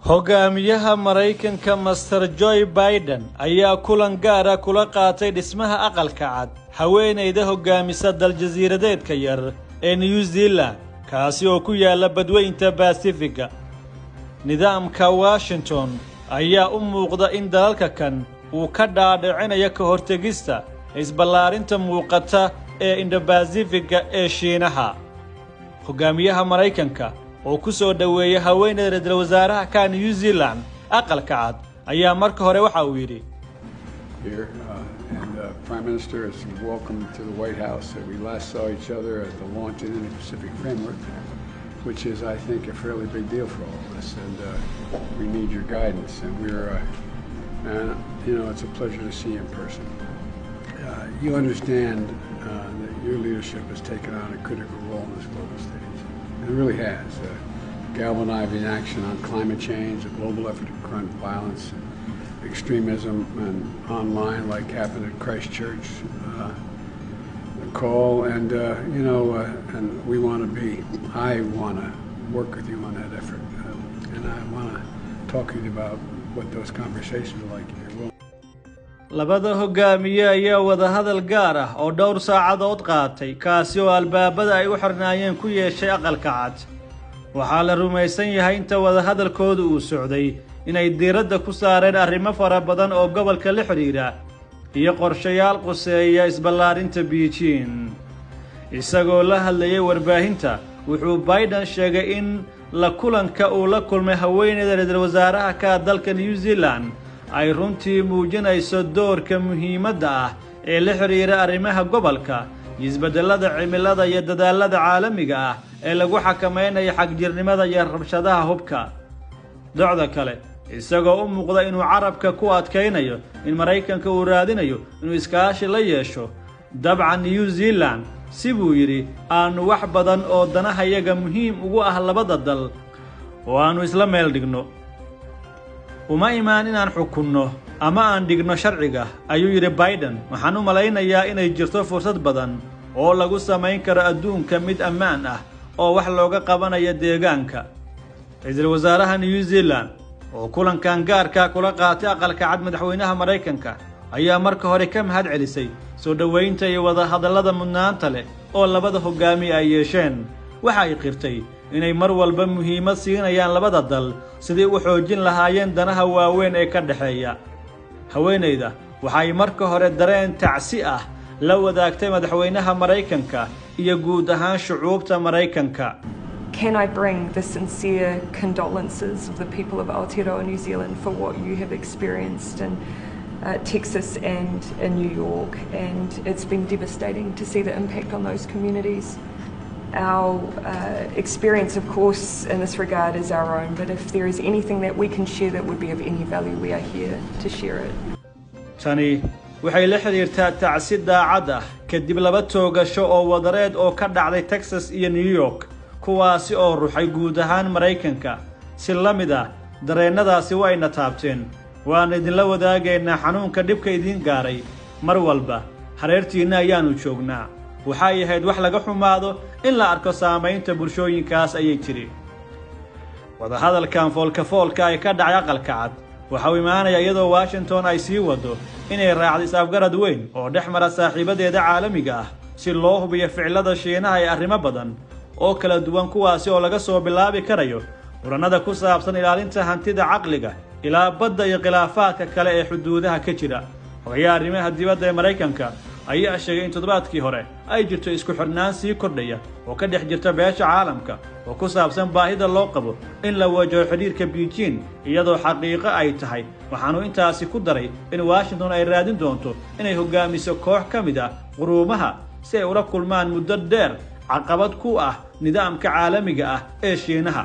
hogaamiyaha Mareykanka Mr. Joe Biden ayaa kulan gaar ah kula qaatay dhismaha aqalka cad haweeneyda hogaamisa dal jasiiradeedka yar ee New Zealand kaasi oo ku yaala badweynta Pacific. nidaamka Washington ayaa u muuqda in dalalka kan uu ka dhaadhicinayo ka hortagista isballaarinta muuqata ee Indo-Pacific ee Shiinaha. hogaamiyaha Mareykanka oo ku soo dhaweeyay haweeneyda ra'iisul wasaaraha ka New Zealand aqalka cad ayaa marka hore waxa uu yiri Prime Minister is welcome to the White House. We last saw each other at the launch of the Indo-Pacific Framework, which is, I think, a fairly big deal for all of us, and we need your guidance. And it's a pleasure to see you in person. You understand that your leadership has taken on a critical role in this global stage. It really has. Galvanizing action on climate change, a global effort to confront violence, extremism, and online, like happened at Christchurch, call, and we want to I want to work with you on that effort, and I want to talk to you about what those conversations are like. labada hogaamiye ayaa wada hadal gaar ah oo dhowr saacadood qaatay kaasi oo albaabada ay u xirnaayeen ku yeeshay aqalka cad. waxaa la rumaysan yahay inta wada hadalkoodu uu socday inay diiradda ku saareen arrimo fara badan oo gobolka la xiriira iyo qorshayaal quseeya isballaarinta Beijing. isagoo la hadlayay warbaahinta wuxuu Biden sheegay in la kulanka uu la kulmay haweeneyda ra'iisul wasaaraha ka dalka New Zealand ay runtii muujinayso doorka muhiimadda ah ee la xiriira arrimaha gobolka, isbeddelada cimilada iyo dadaalada caalamiga ah ee lagu xakameynayo xagjirnimada iyo rabshadaha hubka. docda kale isagoo u muuqda inuu carabka ku adkeynayo in Mareykanka uu raadinayo inuu iskaashi la yeesho dabcan New Zealand si buu yiri aanu wax badan oo danahayaga muhiim ugu ah labada dal oo aanu isla meel dhigno. uma imaan inaan xukunno ama aan dhigno sharciga ayuu yiri Biden. waxaan u malaynayaa inay jirto fursad badan oo lagu samayn karo adduunka mid ammaan ah oo wax looga qabanayo deegaanka. ra'iisul wasaaraha New Zealand oo kulankan gaarka kula qaatay aqalka cad madaxweynaha Mareykanka ayaa marka hore ka mahad celisay soo dhaweynta iyo wada hadallada mudnaanta leh oo labada hogaamiye ay yeesheen. waxa ay qirtay inay mar walba muhiimad siinayaan labada dal sidii u xoojin lahaayeen danaha waaweyn ee ka dhaxeeya. haweeneyda waxay marka hore dareen tacsi ah la wadaagtay madaxweynaha Mareykanka iyo guud ahaan shucuubta Mareykanka. Can I bring the sincere condolences of the people of Aotearoa, New Zealand, for what you have experienced in Texas and in New York, and it's been devastating to see the impact on those communities. Our experience, of course, in this regard is our own, but if there is anything that we can share that would be of any value, we are here to share it. tani waxay la xiriirtaa tacsi daacad ah kadib laba toogasho oo wadareed oo ka dhacday Texas iyo New York kuwaasi oo ruxay guud ahaan Mareykanka. si la mid ah dareenadaasi wayna taabteen. waan idinla wadaagaynaa xanuunka dhibka idin gaaray mar walba hareertiina ayaanu joognaa. waxay ahayd wax laga xumaado in la arko saameynta bulshooyinkaas ayay tiri. wada hadalkan foolka ay ka dhacay aqalka cad waxa uu imaanaya iyadoo Washington ay sii wado inay raacdo isafgarad weyn oo dhexmara saaxiibadeeda caalamiga ah si loo hubiyo ficilada Shiinaha ee arrimo badan oo kala duwan kuwaasi oo laga soo bilaabi karayo muranada ku saabsan ilaalinta hantida caqliga ilaa badda iyo khilaafaadka kale ee xuduudaha ka jira. xogayaha arrimaha dibadda ee Mareykanka ayaa sheegay in toddobaadkii hore ay jirto isku xirnaan sii kordhaya oo ka dhex jirta beesha caalamka oo ku saabsan baahida loo qabo in la wajaho xiriirka Beijing iyadoo xaqiiqo ay tahay. waxaanu intaasi ku daray in Washington ay raadin doonto inay hogaamiso koox ka mid ah quruumaha si ay ula kulmaan muddo dheer caqabad ku ah nidaamka caalamiga ah ee Shiinaha.